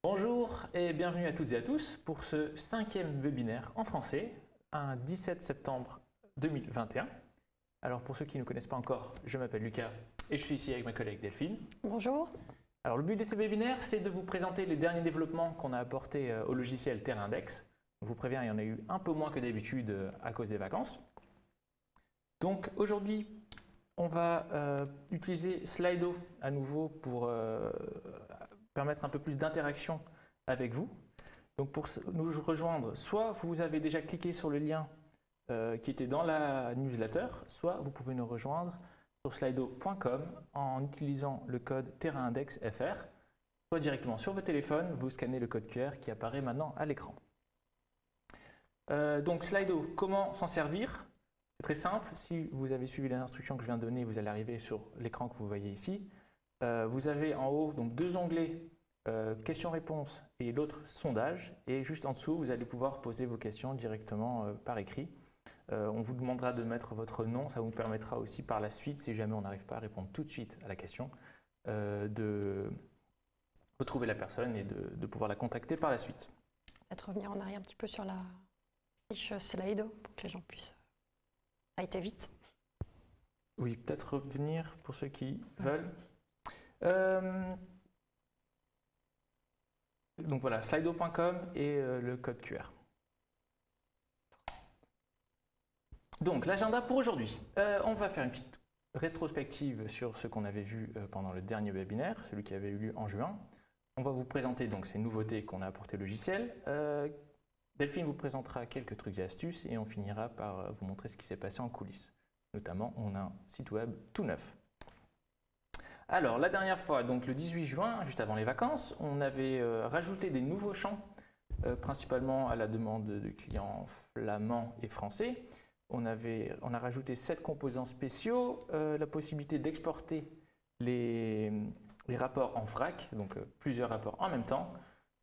Bonjour et bienvenue à toutes et à tous pour ce 5e webinaire en français, un 17 septembre 2021. Alors pour ceux qui ne me connaissent pas encore, je m'appelle Lucas et je suis ici avec ma collègue Delphine. Bonjour. Alors le but de ces webinaires, c'est de vous présenter les derniers développements qu'on a apportés au logiciel TerraIndex. Je vous préviens, il y en a eu un peu moins que d'habitude à cause des vacances. Donc aujourd'hui, on va utiliser Slido à nouveau pour permettre un peu plus d'interaction avec vous. Donc pour nous rejoindre, soit vous avez déjà cliqué sur le lien qui était dans la newsletter, soit vous pouvez nous rejoindre sur slido.com en utilisant le code TerraIndexFR, soit directement sur votre téléphone, vous scannez le code QR qui apparaît maintenant à l'écran. Donc Slido, comment s'en servir? C'est très simple, si vous avez suivi les instructions que je viens de donner, vous allez arriver sur l'écran que vous voyez ici. Vous avez en haut donc deux onglets, questions-réponses et l'autre sondage. Et juste en dessous, vous allez pouvoir poser vos questions directement par écrit. On vous demandera de mettre votre nom, ça vous permettra aussi par la suite, si jamais on n'arrive pas à répondre tout de suite à la question, de retrouver la personne et de pouvoir la contacter par la suite. Peut-être revenir en arrière un petit peu sur la fiche Slido pour que les gens puissent... Ça a été vite. Oui, peut-être revenir pour ceux qui veulent. Donc voilà, slido.com et le code QR. Donc l'agenda pour aujourd'hui. On va faire une petite rétrospective sur ce qu'on avait vu pendant le dernier webinaire, celui qui avait eu lieu en juin. On va vous présenter donc ces nouveautés qu'on a apportées au logiciel. Delphine vous présentera quelques trucs et astuces et on finira par vous montrer ce qui s'est passé en coulisses. Notamment, on a un site web tout neuf. Alors, la dernière fois, donc le 18 juin, juste avant les vacances, on avait rajouté des nouveaux champs, principalement à la demande de clients flamands et français. On a rajouté 7 composants spéciaux, la possibilité d'exporter les rapports en FRAC, donc plusieurs rapports en même temps,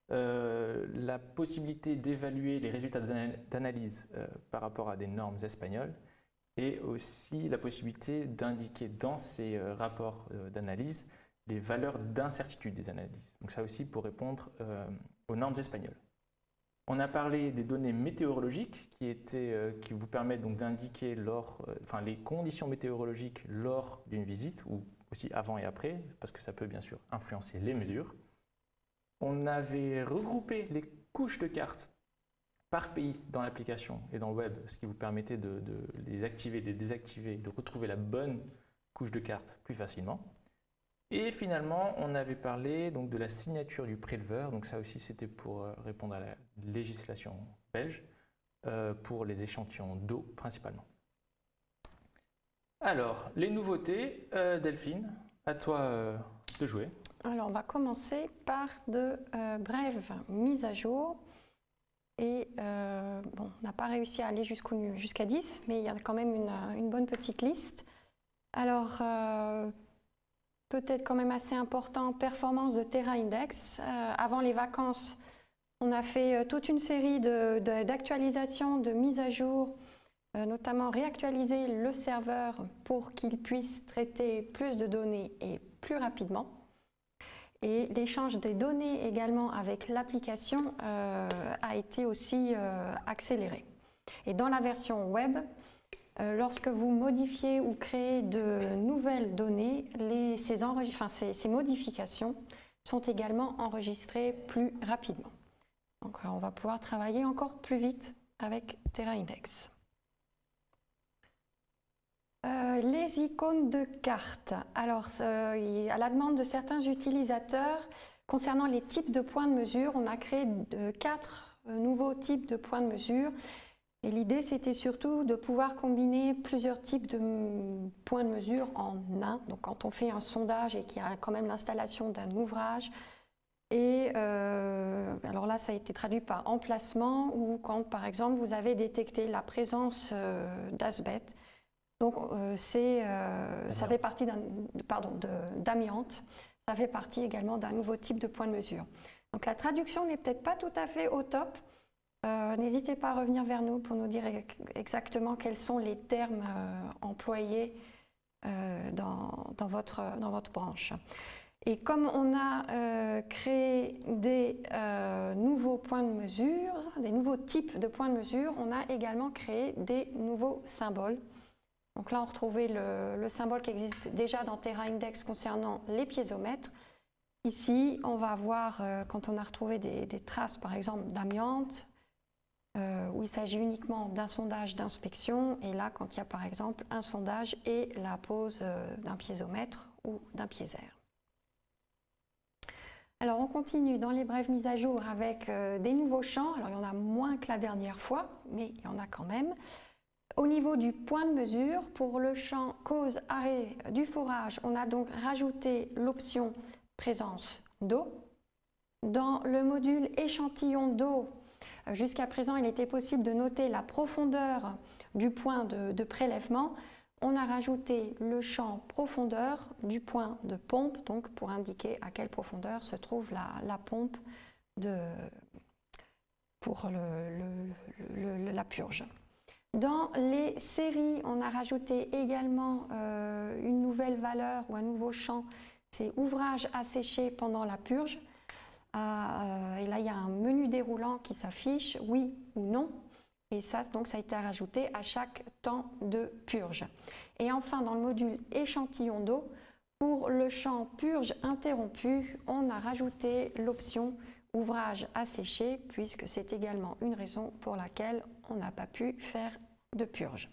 la possibilité d'évaluer les résultats d'analyse par rapport à des normes espagnoles, et aussi la possibilité d'indiquer dans ces rapports d'analyse les valeurs d'incertitude des analyses. Donc ça aussi pour répondre aux normes espagnoles. On a parlé des données météorologiques qui vous permettent donc d'indiquer les conditions météorologiques lors d'une visite ou aussi avant et après, parce que ça peut bien sûr influencer les mesures. On avait regroupé les couches de cartes par pays dans l'application et dans le web, ce qui vous permettait de les activer, de les désactiver, de retrouver la bonne couche de carte plus facilement. Et finalement, on avait parlé donc de la signature du préleveur, donc ça aussi c'était pour répondre à la législation belge, pour les échantillons d'eau principalement. Alors, les nouveautés, Delphine, à toi de jouer. Alors, on va commencer par de brèves mises à jour. Et bon, on n'a pas réussi à aller jusqu'à 10, mais il y a quand même une bonne petite liste. Alors, peut-être quand même assez important, performance de TerraIndex. Avant les vacances, on a fait toute une série d'actualisations, de mises à jour, notamment réactualiser le serveur pour qu'il puisse traiter plus de données et plus rapidement. Et l'échange des données également avec l'application a été aussi accéléré. Et dans la version web, lorsque vous modifiez ou créez de nouvelles données, ces modifications sont également enregistrées plus rapidement. Donc on va pouvoir travailler encore plus vite avec TerraIndex. Les icônes de cartes. Alors, à la demande de certains utilisateurs, concernant les types de points de mesure, on a créé 4 nouveaux types de points de mesure. Et l'idée, c'était surtout de pouvoir combiner plusieurs types de points de mesure en un. Donc, quand on fait un sondage et qu'il y a quand même l'installation d'un ouvrage, et alors là, ça a été traduit par emplacement, ou quand, par exemple, vous avez détecté la présence d'asbestos. Donc, ça fait partie d'amiante. Ça fait partie également d'un nouveau type de point de mesure. Donc, la traduction n'est peut-être pas tout à fait au top. N'hésitez pas à revenir vers nous pour nous dire exactement quels sont les termes employés dans votre branche. Et comme on a créé des nouveaux points de mesure, des nouveaux types de points de mesure, on a également créé des nouveaux symboles. Donc là, on retrouvait le symbole qui existe déjà dans TerraIndex concernant les piézomètres. Ici, on va voir quand on a retrouvé des traces, par exemple, d'amiante, où il s'agit uniquement d'un sondage d'inspection, et là, quand il y a par exemple un sondage et la pose d'un piézomètre ou d'un piézère. Alors, on continue dans les brèves mises à jour avec des nouveaux champs. Alors, il y en a moins que la dernière fois, mais il y en a quand même. Au niveau du point de mesure, pour le champ cause-arrêt du forage, on a donc rajouté l'option présence d'eau. Dans le module échantillon d'eau, jusqu'à présent, il était possible de noter la profondeur du point de prélèvement. On a rajouté le champ profondeur du point de pompe, donc pour indiquer à quelle profondeur se trouve la pompe pour la purge. Dans les séries, on a rajouté également une nouvelle valeur ou un nouveau champ, c'est ouvrage à sécher pendant la purge. Et là, il y a un menu déroulant qui s'affiche, oui ou non. Et ça, donc, ça a été rajouté à chaque temps de purge. Et enfin, dans le module échantillon d'eau, pour le champ purge interrompu, on a rajouté l'option ouvrage à sécher, puisque c'est également une raison pour laquelle on n'a pas pu faire de purge.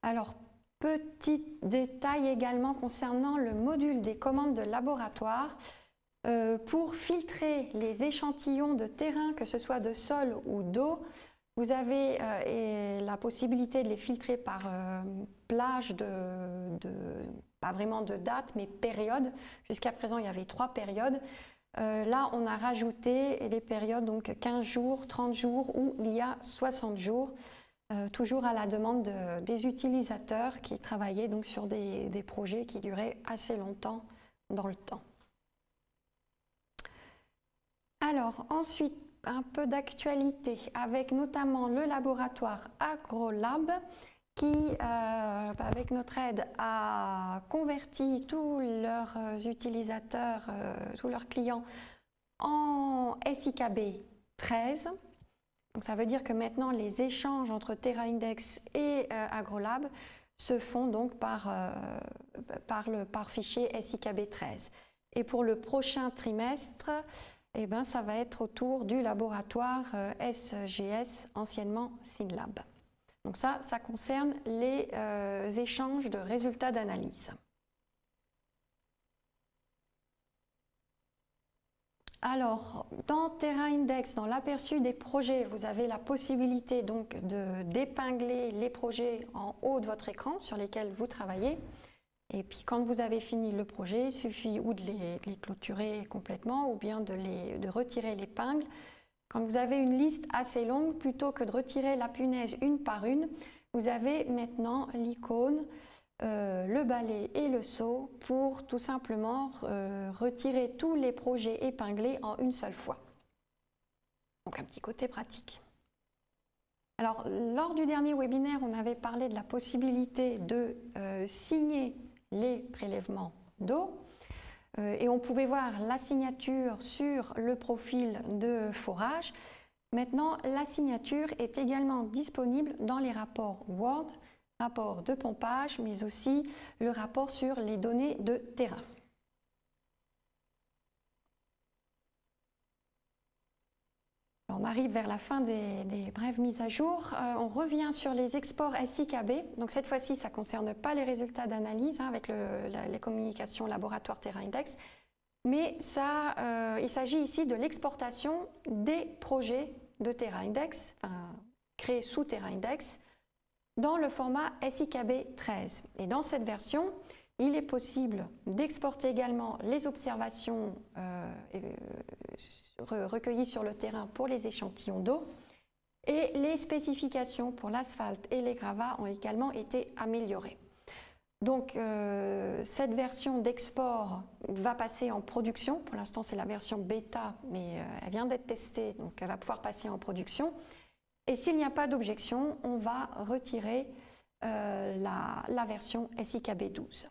Alors, petit détail également concernant le module des commandes de laboratoire. Pour filtrer les échantillons de terrain, que ce soit de sol ou d'eau, vous avez la possibilité de les filtrer par plage pas vraiment de date, mais période. Jusqu'à présent, il y avait 3 périodes. Là, on a rajouté les périodes, donc 15 jours, 30 jours ou il y a 60 jours, toujours à la demande des utilisateurs qui travaillaient donc sur des projets qui duraient assez longtemps dans le temps. Alors, ensuite, un peu d'actualité avec notamment le laboratoire AgroLab qui, avec notre aide, a converti tous leurs utilisateurs, tous leurs clients en SIKB 13. Donc, ça veut dire que maintenant, les échanges entre TerraIndex et AgroLab se font donc par fichier SIKB 13. Et pour le prochain trimestre, eh ben, ça va être autour du laboratoire SGS, anciennement Synlab. Donc ça concerne les échanges de résultats d'analyse. Alors, dans TerraIndex, dans l'aperçu des projets, vous avez la possibilité donc d'épingler les projets en haut de votre écran sur lesquels vous travaillez. Et puis quand vous avez fini le projet, il suffit ou de les clôturer complètement ou bien de retirer l'épingle. Quand vous avez une liste assez longue, plutôt que de retirer la punaise une par une, vous avez maintenant l'icône, le balai et le seau pour tout simplement retirer tous les projets épinglés en une seule fois. Donc un petit côté pratique. Alors, lors du dernier webinaire, on avait parlé de la possibilité de signer les prélèvements d'eau et on pouvait voir la signature sur le profil de forage. Maintenant, la signature est également disponible dans les rapports Word, rapport de pompage, mais aussi le rapport sur les données de terrain. On arrive vers la fin des brèves mises à jour. On revient sur les exports SIKB. Donc cette fois-ci, ça ne concerne pas les résultats d'analyse avec les communications laboratoire TerraIndex, mais il s'agit ici de l'exportation des projets de TerraIndex, créés sous TerraIndex, dans le format SIKB 13. Et dans cette version, il est possible d'exporter également les observations recueillies sur le terrain pour les échantillons d'eau et les spécifications pour l'asphalte et les gravats ont également été améliorées. Donc cette version d'export va passer en production. Pour l'instant, c'est la version bêta, mais elle vient d'être testée, donc elle va pouvoir passer en production. Et s'il n'y a pas d'objection, on va retirer la version SIKB 12.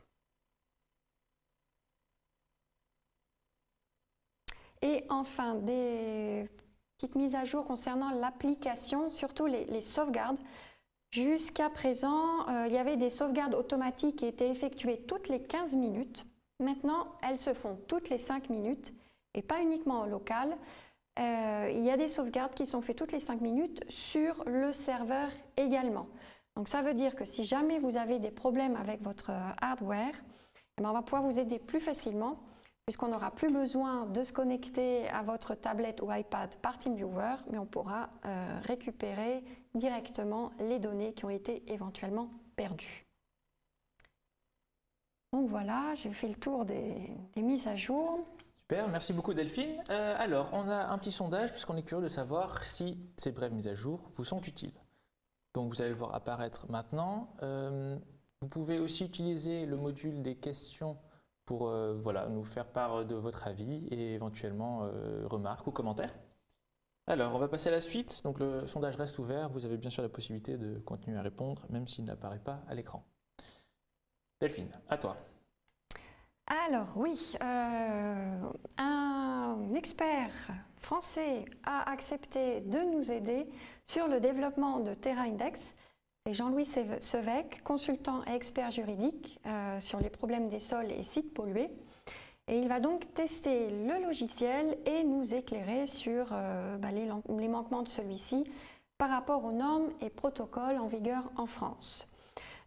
Et enfin, des petites mises à jour concernant l'application, surtout les sauvegardes. Jusqu'à présent, il y avait des sauvegardes automatiques qui étaient effectuées toutes les 15 minutes. Maintenant, elles se font toutes les 5 minutes et pas uniquement en local. Il y a des sauvegardes qui sont faites toutes les 5 minutes sur le serveur également. Donc ça veut dire que si jamais vous avez des problèmes avec votre hardware, on va pouvoir vous aider plus facilement puisqu'on n'aura plus besoin de se connecter à votre tablette ou iPad par TeamViewer, mais on pourra récupérer directement les données qui ont été éventuellement perdues. Donc voilà, j'ai fait le tour des mises à jour. Super, merci beaucoup Delphine. Alors, on a un petit sondage puisqu'on est curieux de savoir si ces brèves mises à jour vous sont utiles. Donc vous allez le voir apparaître maintenant. Vous pouvez aussi utiliser le module des questions pour voilà, nous faire part de votre avis et éventuellement remarques ou commentaires. Alors, on va passer à la suite. Donc, le sondage reste ouvert. Vous avez bien sûr la possibilité de continuer à répondre, même s'il n'apparaît pas à l'écran. Delphine, à toi. Alors oui, un expert français a accepté de nous aider sur le développement de TerraIndex. C'est Jean-Louis Sevec, consultant et expert juridique sur les problèmes des sols et sites pollués. Et il va donc tester le logiciel et nous éclairer sur les manquements de celui-ci par rapport aux normes et protocoles en vigueur en France.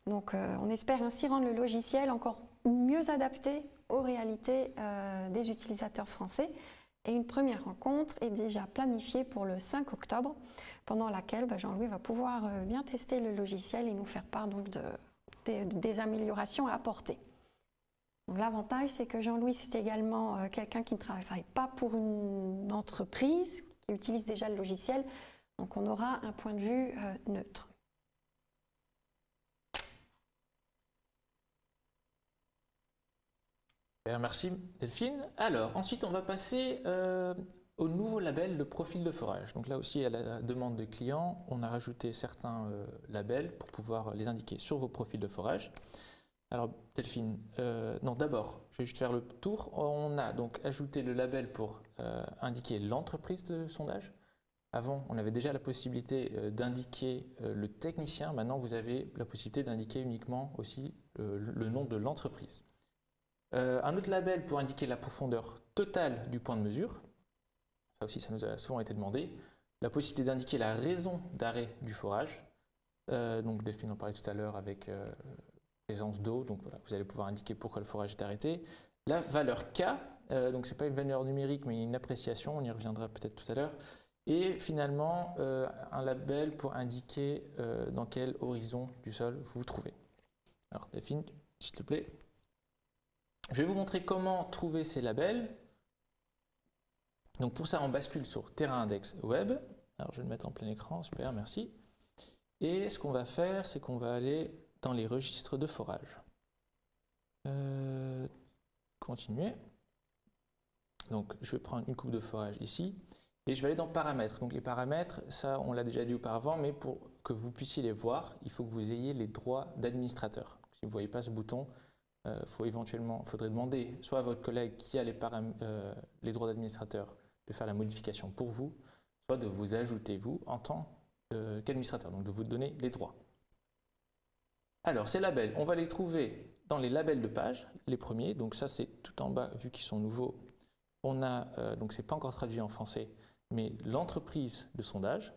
Donc on espère ainsi rendre le logiciel encore mieux adapté aux réalités des utilisateurs français. Et une première rencontre est déjà planifiée pour le 5 octobre, pendant laquelle Jean-Louis va pouvoir bien tester le logiciel et nous faire part donc des améliorations à apporter. L'avantage, c'est que Jean-Louis, c'est également quelqu'un qui ne travaille pas pour une entreprise, qui utilise déjà le logiciel, donc on aura un point de vue neutre. Merci Delphine. Alors, ensuite, on va passer au nouveau label de profil de forage. Donc là aussi, à la demande de clients, on a rajouté certains labels pour pouvoir les indiquer sur vos profils de forage. Alors Delphine, non d'abord, je vais juste faire le tour. On a donc ajouté le label pour indiquer l'entreprise de sondage. Avant, on avait déjà la possibilité d'indiquer le technicien. Maintenant, vous avez la possibilité d'indiquer uniquement aussi le nom de l'entreprise. Un autre label pour indiquer la profondeur totale du point de mesure. Ça aussi, ça nous a souvent été demandé. La possibilité d'indiquer la raison d'arrêt du forage. Donc Delphine en parlait tout à l'heure avec présence d'eau. Donc voilà, vous allez pouvoir indiquer pourquoi le forage est arrêté. La valeur K, donc ce n'est pas une valeur numérique, mais une appréciation. On y reviendra peut-être tout à l'heure. Et finalement, un label pour indiquer dans quel horizon du sol vous vous trouvez. Alors Delphine, s'il te plaît. Je vais vous montrer comment trouver ces labels. Donc pour ça, on bascule sur TerraIndex Web. Alors je vais le mettre en plein écran, super, merci. Et ce qu'on va faire, c'est qu'on va aller dans les registres de forage. Continuer. Donc je vais prendre une coupe de forage ici. Et je vais aller dans paramètres. Donc les paramètres, ça on l'a déjà dit auparavant, mais pour que vous puissiez les voir, il faut que vous ayez les droits d'administrateur. Si vous ne voyez pas ce bouton, faudrait demander soit à votre collègue qui a les droits d'administrateur de faire la modification pour vous, soit de vous ajouter vous en tant qu'administrateur, donc de vous donner les droits. Alors ces labels, on va les trouver dans les labels de page, les premiers, donc ça c'est tout en bas, vu qu'ils sont nouveaux, on a, donc c'est pas encore traduit en français, mais l'entreprise de sondage,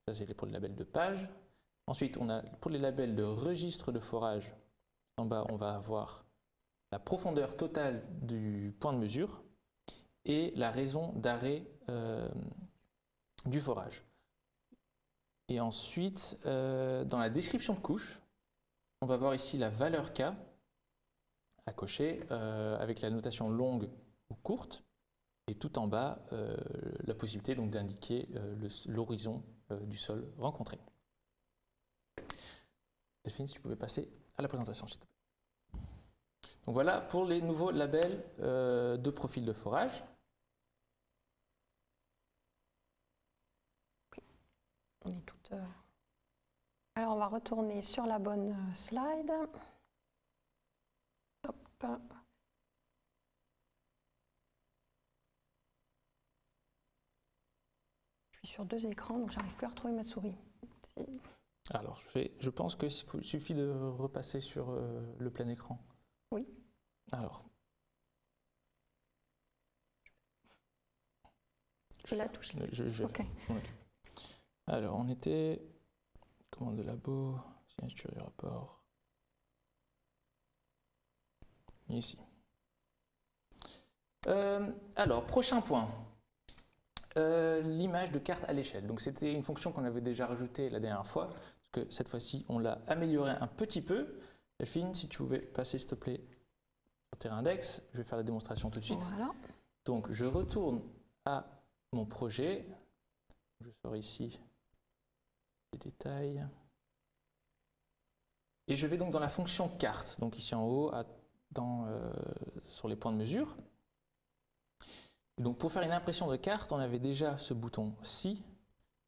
ça c'est pour les labels de page. Ensuite on a pour les labels de registre de forage, en bas, on va avoir la profondeur totale du point de mesure et la raison d'arrêt du forage. Et ensuite, dans la description de couche, on va voir ici la valeur K à cocher avec la notation longue ou courte. Et tout en bas, la possibilité donc d'indiquer l'horizon du sol rencontré. Delphine, si tu pouvais passer à la présentation, s'il te plaît. Donc voilà pour les nouveaux labels de profil de forage. Oui, on est toutes. Alors on va retourner sur la bonne slide. Hop. Je suis sur 2 écrans, donc j'arrive plus à retrouver ma souris. Alors, je pense qu'il suffit de repasser sur le plein écran. Oui. Alors. Je la touche. Ok. Alors, on était. Commande de labo, signature du rapport. Ici. Alors, prochain point. L'image de carte à l'échelle. Donc, c'était une fonction qu'on avait déjà rajoutée la dernière fois. Parce que cette fois-ci, on l'a améliorée un petit peu. Delphine, si tu pouvais passer, s'il te plaît, sur Terrain Index. Je vais faire la démonstration tout de suite. Voilà. Donc, je retourne à mon projet. Je sors ici les détails. Et je vais donc dans la fonction carte. Donc, ici en haut, sur les points de mesure. Donc, pour faire une impression de carte, on avait déjà ce bouton ci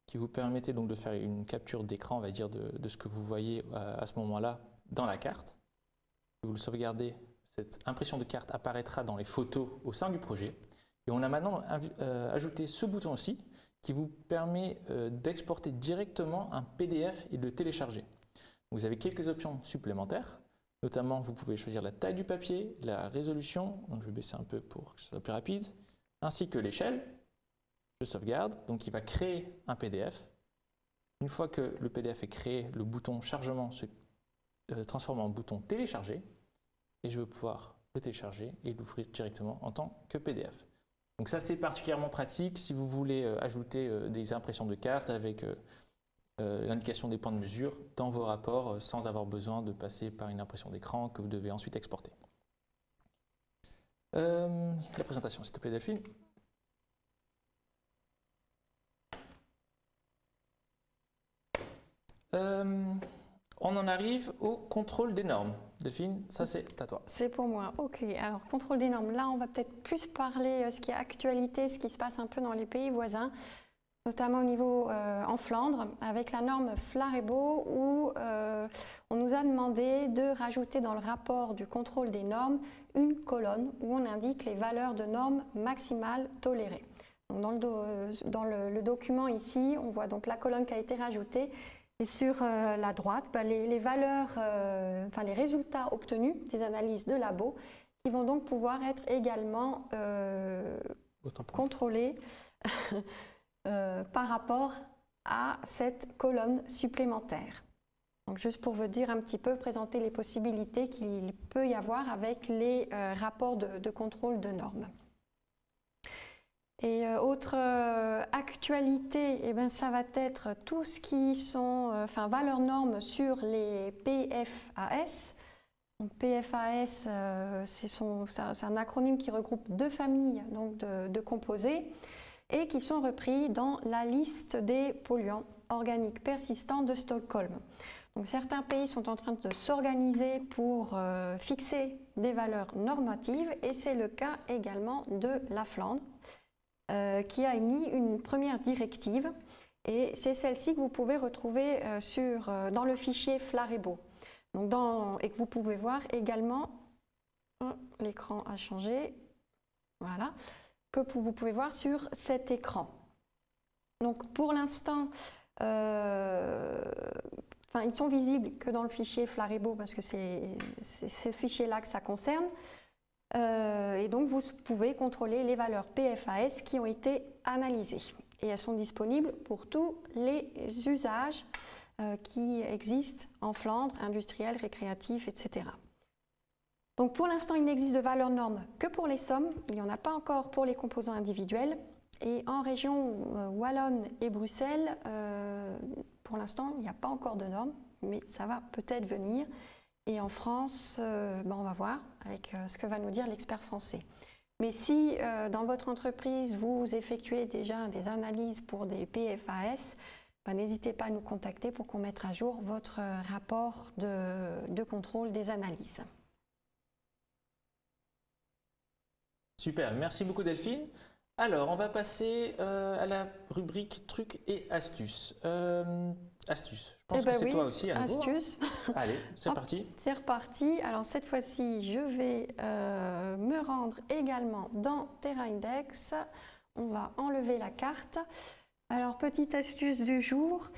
qui vous permettait donc de faire une capture d'écran, on va dire, de ce que vous voyez à ce moment-là dans la carte. Vous le sauvegardez, cette impression de carte apparaîtra dans les photos au sein du projet. Et on a maintenant ajouté ce bouton ci qui vous permet d'exporter directement un PDF et de le télécharger. Vous avez quelques options supplémentaires. Notamment, vous pouvez choisir la taille du papier, la résolution, donc je vais baisser un peu pour que ce soit plus rapide, ainsi que l'échelle. Je sauvegarde, donc il va créer un PDF. Une fois que le PDF est créé, le bouton chargement se transforme en bouton télécharger et je vais pouvoir le télécharger et l'ouvrir directement en tant que PDF. Donc ça, c'est particulièrement pratique si vous voulez ajouter des impressions de cartes avec l'indication des points de mesure dans vos rapports sans avoir besoin de passer par une impression d'écran que vous devez ensuite exporter. La présentation, s'il te plaît, Delphine. On en arrive au contrôle des normes. Delphine, ça c'est à toi. C'est pour moi. Ok, alors contrôle des normes. Là, on va peut-être plus parler ce qui est actualité, ce qui se passe un peu dans les pays voisins, notamment au niveau en Flandre, avec la norme Flarebo, où on nous a demandé de rajouter dans le rapport du contrôle des normes une colonne où on indique les valeurs de normes maximales tolérées. Donc dans le document ici, on voit donc la colonne qui a été rajoutée. Et sur la droite, les valeurs, les résultats obtenus des analyses de labo qui vont donc pouvoir être également contrôlés par rapport à cette colonne supplémentaire. Donc juste pour vous dire un petit peu, présenter les possibilités qu'il peut y avoir avec les rapports de contrôle de normes. Et autre actualité, eh ben, ça va être tout ce qui sont valeurs normes sur les PFAS. Donc, PFAS, c'est un acronyme qui regroupe 2 familles donc de composés et qui sont repris dans la liste des polluants organiques persistants de Stockholm. Donc, certains pays sont en train de s'organiser pour fixer des valeurs normatives et c'est le cas également de la Flandre. Qui a émis une première directive et c'est celle-ci que vous pouvez retrouver dans le fichier Flarebo. Donc et que vous pouvez voir également, l'écran a changé, voilà, que vous pouvez voir sur cet écran. Donc pour l'instant, ils sont visibles que dans le fichier Flarebo parce que c'est ce fichier-là que ça concerne. Et donc vous pouvez contrôler les valeurs PFAS qui ont été analysées et elles sont disponibles pour tous les usages qui existent en Flandre, industriels, récréatifs, etc. Donc pour l'instant il n'existe de valeur norme que pour les sommes, il n'y en a pas encore pour les composants individuels et en région Wallonne et Bruxelles, pour l'instant il n'y a pas encore de normes mais ça va peut-être venir. Et en France, on va voir avec ce que va nous dire l'expert français. Mais si dans votre entreprise, vous effectuez déjà des analyses pour des PFAS, n'hésitez pas à nous contacter pour qu'on mette à jour votre rapport de contrôle des analyses. Super, merci beaucoup Delphine. Alors, on va passer à la rubrique trucs et astuces. astuce. Je pense que c'est toi aussi à nouveau. Astuce. Allez, c'est parti. C'est reparti. Alors cette fois-ci, je vais me rendre également dans Terra Index. On va enlever la carte. Alors, petite astuce du jour.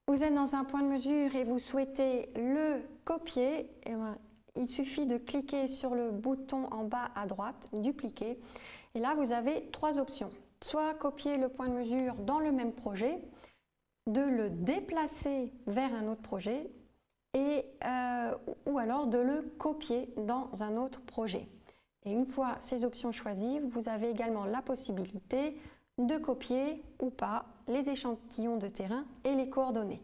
Vous êtes dans un point de mesure et vous souhaitez le copier. Et bien, il suffit de cliquer sur le bouton en bas à droite, dupliquer. Et là, vous avez trois options. Soit copier le point de mesure dans le même projet, de le déplacer vers un autre projet, ou alors de le copier dans un autre projet. Et une fois ces options choisies, vous avez également la possibilité de copier ou pas les échantillons de terrain et les coordonnées.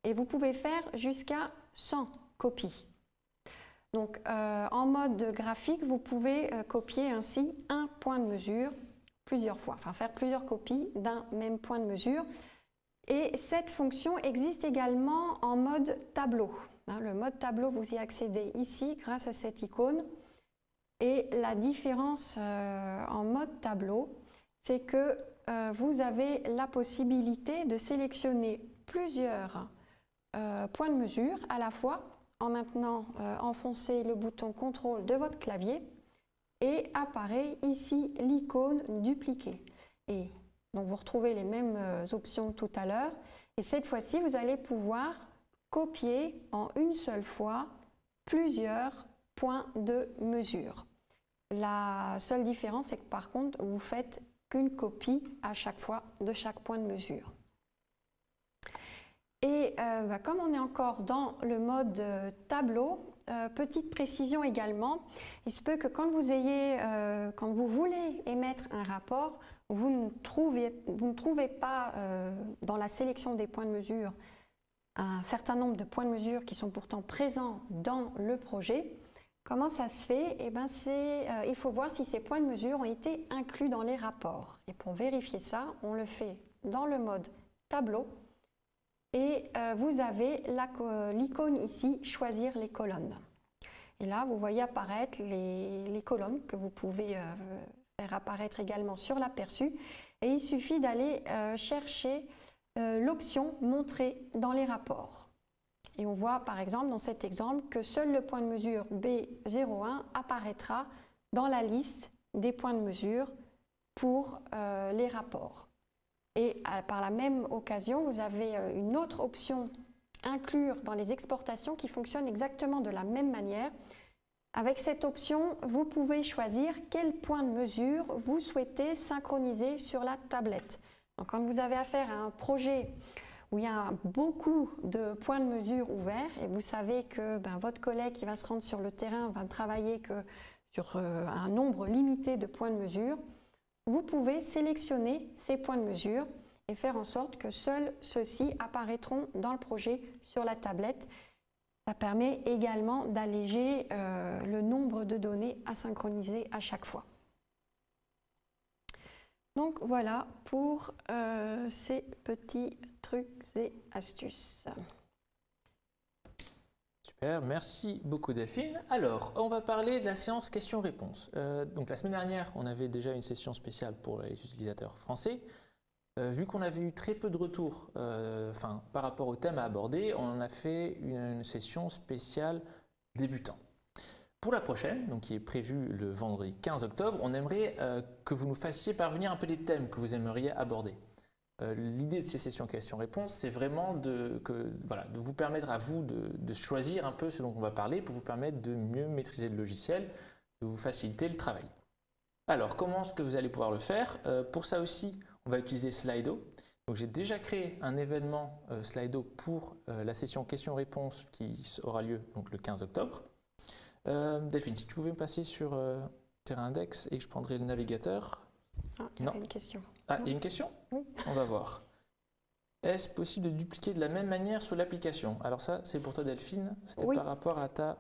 Et vous pouvez faire jusqu'à 100 copies. Donc en mode graphique, vous pouvez copier ainsi un point de mesure plusieurs fois, enfin faire plusieurs copies d'un même point de mesure. Et cette fonction existe également en mode tableau. Le mode tableau, vous y accédez ici grâce à cette icône. Et la différence en mode tableau, c'est que vous avez la possibilité de sélectionner plusieurs points de mesure à la fois en maintenant enfoncer le bouton CTRL de votre clavier et apparaît ici l'icône dupliquer. Et donc vous retrouvez les mêmes options tout à l'heure et cette fois-ci vous allez pouvoir copier en une seule fois plusieurs points de mesure. La seule différence c'est que par contre vous faites qu'une copie à chaque fois de chaque point de mesure. Et comme on est encore dans le mode tableau, petite précision également, il se peut que quand vous voulez émettre un rapport, vous ne trouvez pas dans la sélection des points de mesure un certain nombre de points de mesure qui sont pourtant présents dans le projet. Comment ça se fait? Eh bien, il faut voir si ces points de mesure ont été inclus dans les rapports. Et pour vérifier ça, on le fait dans le mode tableau. Et vous avez l'icône ici, choisir les colonnes. Et là, vous voyez apparaître les colonnes que vous pouvez faire apparaître également sur l'aperçu. Et il suffit d'aller chercher l'option montrer dans les rapports. Et on voit par exemple dans cet exemple que seul le point de mesure B01 apparaîtra dans la liste des points de mesure pour les rapports. Et par la même occasion, vous avez une autre option inclure dans les exportations qui fonctionne exactement de la même manière. Avec cette option, vous pouvez choisir quel point de mesure vous souhaitez synchroniser sur la tablette. Donc, quand vous avez affaire à un projet où il y a beaucoup de points de mesure ouverts et vous savez que votre collègue qui va se rendre sur le terrain va travailler que sur un nombre limité de points de mesure, vous pouvez sélectionner ces points de mesure et faire en sorte que seuls ceux-ci apparaîtront dans le projet sur la tablette. Ça permet également d'alléger le nombre de données à synchroniser à chaque fois. Donc voilà pour ces petits trucs et astuces. Super, merci beaucoup Delphine. Alors, on va parler de la séance questions-réponses. Donc la semaine dernière, on avait déjà une session spéciale pour les utilisateurs français. Vu qu'on avait eu très peu de retours par rapport au thème à aborder, on a fait une session spéciale débutant. Pour la prochaine, donc qui est prévue le vendredi 15 octobre, on aimerait que vous nous fassiez parvenir un peu les thèmes que vous aimeriez aborder. L'idée de ces sessions questions-réponses, c'est vraiment de vous permettre à vous de choisir un peu ce dont on va parler pour vous permettre de mieux maîtriser le logiciel, de vous faciliter le travail. Alors, comment est-ce que vous allez pouvoir le faire? Pour ça aussi, on va utiliser Slido. Donc, j'ai déjà créé un événement Slido pour la session questions-réponses qui aura lieu donc, le 15 octobre. Delphine, si tu pouvais me passer sur Terra Index et que je prendrai le navigateur. Ah, il y avait une question. Ah, il y a une question? Oui. On va voir. Est-ce possible de dupliquer de la même manière sur l'application? Alors ça, c'est pour toi Delphine, c'était par rapport à ta...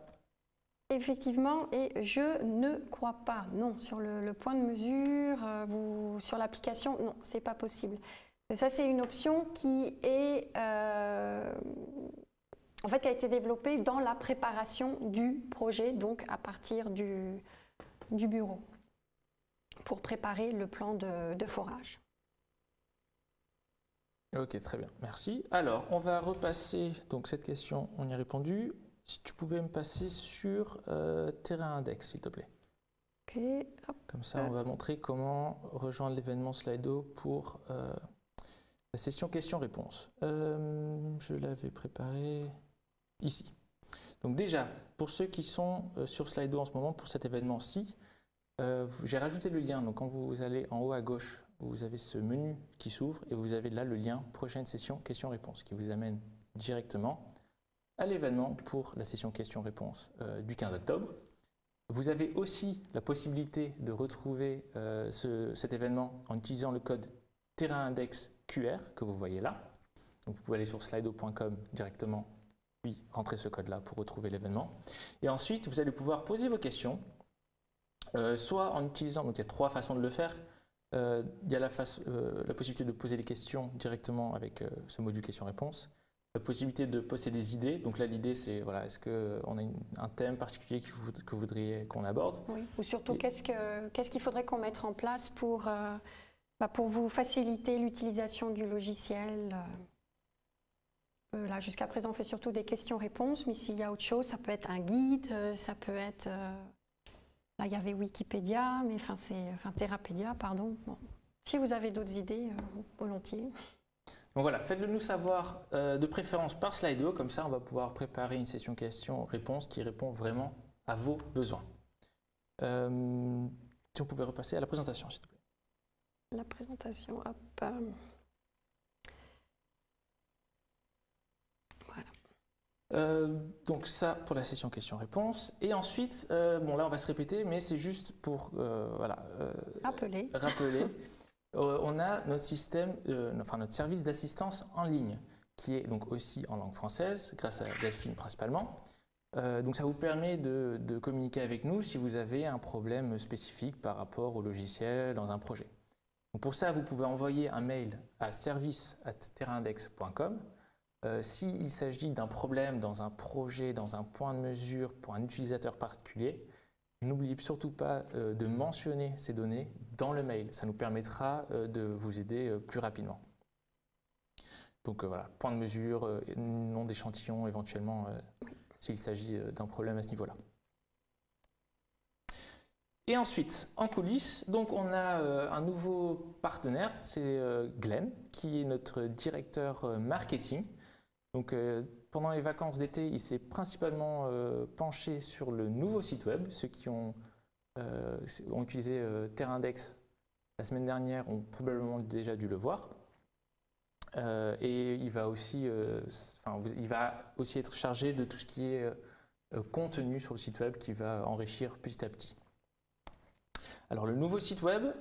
Effectivement, et je ne crois pas, non, sur le point de mesure, sur l'application, non, c'est pas possible. Ça, c'est une option qui est... en fait, qui a été développée dans la préparation du projet, donc à partir du bureau, pour préparer le plan de forage. Ok, très bien, merci. Alors, on va repasser, donc cette question, on y a répondu. Si tu pouvais me passer sur Terrain Index, s'il te plaît. Ok, hop. Comme ça, on va montrer comment rejoindre l'événement Slido pour la session questions-réponses. Je l'avais préparé ici. Donc déjà, pour ceux qui sont sur Slido en ce moment, pour cet événement-ci, j'ai rajouté le lien. Donc quand vous allez en haut à gauche, vous avez ce menu qui s'ouvre et vous avez là le lien prochaine session questions-réponses qui vous amène directement à l'événement pour la session questions-réponses du 15 octobre. Vous avez aussi la possibilité de retrouver cet événement en utilisant le code Terrain Index QR que vous voyez là. Donc vous pouvez aller sur slido.com directement, puis rentrer ce code-là pour retrouver l'événement. Et ensuite, vous allez pouvoir poser vos questions, soit en utilisant, donc il y a 3 façons de le faire. Il y a la possibilité de poser les questions directement avec ce module questions-réponses. La possibilité de poster des idées. Donc là, l'idée, c'est voilà, est-ce qu'on a un thème particulier que vous voudriez qu'on aborde? Oui. Ou surtout, qu'est-ce qu'il faudrait qu'on mette en place pour vous faciliter l'utilisation du logiciel? Là, jusqu'à présent, on fait surtout des questions-réponses, mais s'il y a autre chose, ça peut être un guide, ça peut être... Là, il y avait Wikipédia, mais Therapédia, pardon. Bon. Si vous avez d'autres idées, volontiers. Donc voilà, faites-le nous savoir de préférence par Slido, comme ça on va pouvoir préparer une session questions-réponses qui répond vraiment à vos besoins. Si on pouvait repasser à la présentation, s'il te plaît. La présentation, hop. Donc ça pour la session questions-réponses. Et ensuite, bon là on va se répéter, mais c'est juste pour rappeler. On a notre système, notre service d'assistance en ligne, qui est donc aussi en langue française, grâce à Delphine principalement. Donc ça vous permet de communiquer avec nous si vous avez un problème spécifique par rapport au logiciel dans un projet. Donc pour ça, vous pouvez envoyer un mail à service@terraindex.com. S'il s'agit d'un problème dans un projet, dans un point de mesure pour un utilisateur particulier, n'oubliez surtout pas de mentionner ces données dans le mail. Ça nous permettra de vous aider plus rapidement. Donc voilà, point de mesure, nom d'échantillon éventuellement, s'il s'agit d'un problème à ce niveau-là. Et ensuite, en coulisses, donc on a un nouveau partenaire, c'est Glenn, qui est notre directeur marketing. Donc, pendant les vacances d'été, il s'est principalement penché sur le nouveau site web. Ceux qui ont utilisé Terraindex la semaine dernière ont probablement déjà dû le voir. Et il va aussi être chargé de tout ce qui est contenu sur le site web qui va enrichir petit à petit. Alors, le nouveau site web,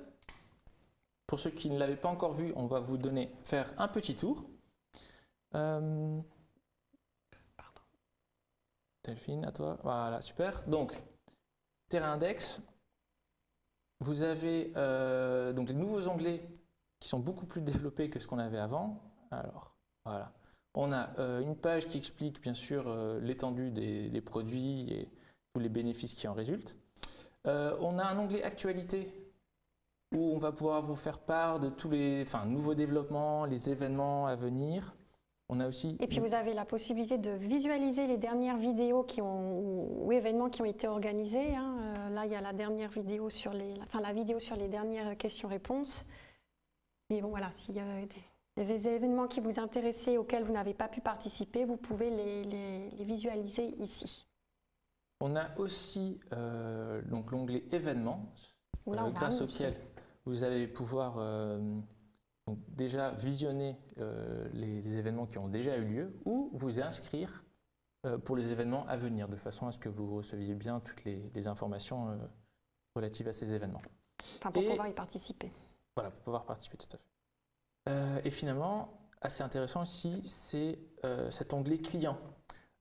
pour ceux qui ne l'avaient pas encore vu, on va vous faire un petit tour. Delphine, à toi. Voilà, super. Donc, Terraindex, vous avez donc les nouveaux onglets qui sont beaucoup plus développés que ce qu'on avait avant. Alors, voilà. On a une page qui explique bien sûr l'étendue des produits et tous les bénéfices qui en résultent. On a un onglet Actualité où on va pouvoir vous faire part de tous les nouveaux développements, les événements à venir. On a aussi... Et puis vous avez la possibilité de visualiser les dernières vidéos ou événements qui ont été organisés. Là, il y a la dernière vidéo sur la vidéo sur les dernières questions-réponses. Mais bon, voilà, s'il y a des événements qui vous intéressaient auxquels vous n'avez pas pu participer, vous pouvez les visualiser ici. On a aussi donc l'onglet événements, grâce auquel vous allez pouvoir donc déjà visionner les événements qui ont déjà eu lieu ou vous inscrire pour les événements à venir, de façon à ce que vous receviez bien toutes les informations relatives à ces événements. Enfin, pour pouvoir y participer. Voilà, pour pouvoir participer, tout à fait. Et finalement, assez intéressant aussi, c'est cet onglet client,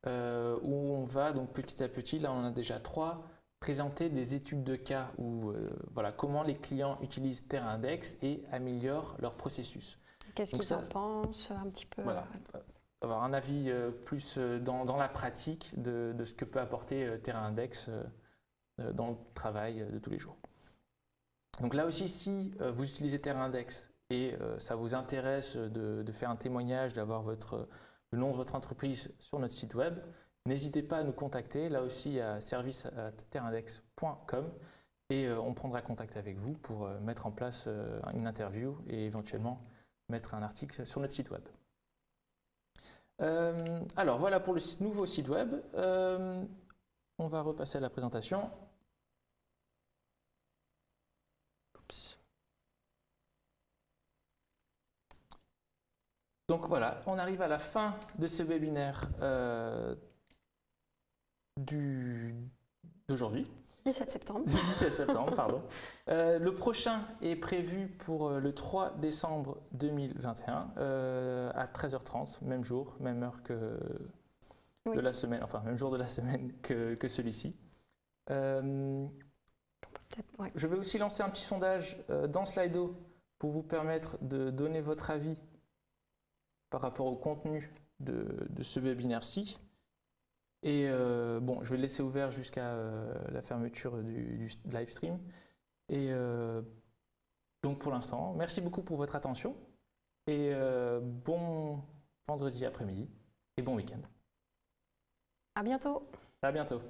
où on va donc petit à petit, là on en a déjà 3, présenter des études de cas où voilà, comment les clients utilisent Terraindex et améliorent leur processus. Qu'est-ce qu'ils en pensent un petit peu. Voilà, avoir un avis plus dans la pratique de ce que peut apporter Terraindex dans le travail de tous les jours. Donc là aussi, si vous utilisez Terraindex et ça vous intéresse de faire un témoignage, d'avoir le nom de votre entreprise sur notre site web, n'hésitez pas à nous contacter, là aussi à service@terindex.com et on prendra contact avec vous pour mettre en place une interview et éventuellement mettre un article sur notre site web. Alors voilà pour le nouveau site web. On va repasser à la présentation. Oups. Donc voilà, on arrive à la fin de ce webinaire d'aujourd'hui. 17 septembre. 17 septembre, pardon. Le prochain est prévu pour le 3 décembre 2021 à 13h30, même jour, même heure que Oui. de la semaine, enfin même jour de la semaine que celui-ci. Ouais. Je vais aussi lancer un petit sondage dans Slido pour vous permettre de donner votre avis par rapport au contenu de ce webinaire-ci. Et bon, je vais le laisser ouvert jusqu'à la fermeture du live stream. Et donc pour l'instant, merci beaucoup pour votre attention et bon vendredi après-midi et bon week-end. À bientôt. À bientôt.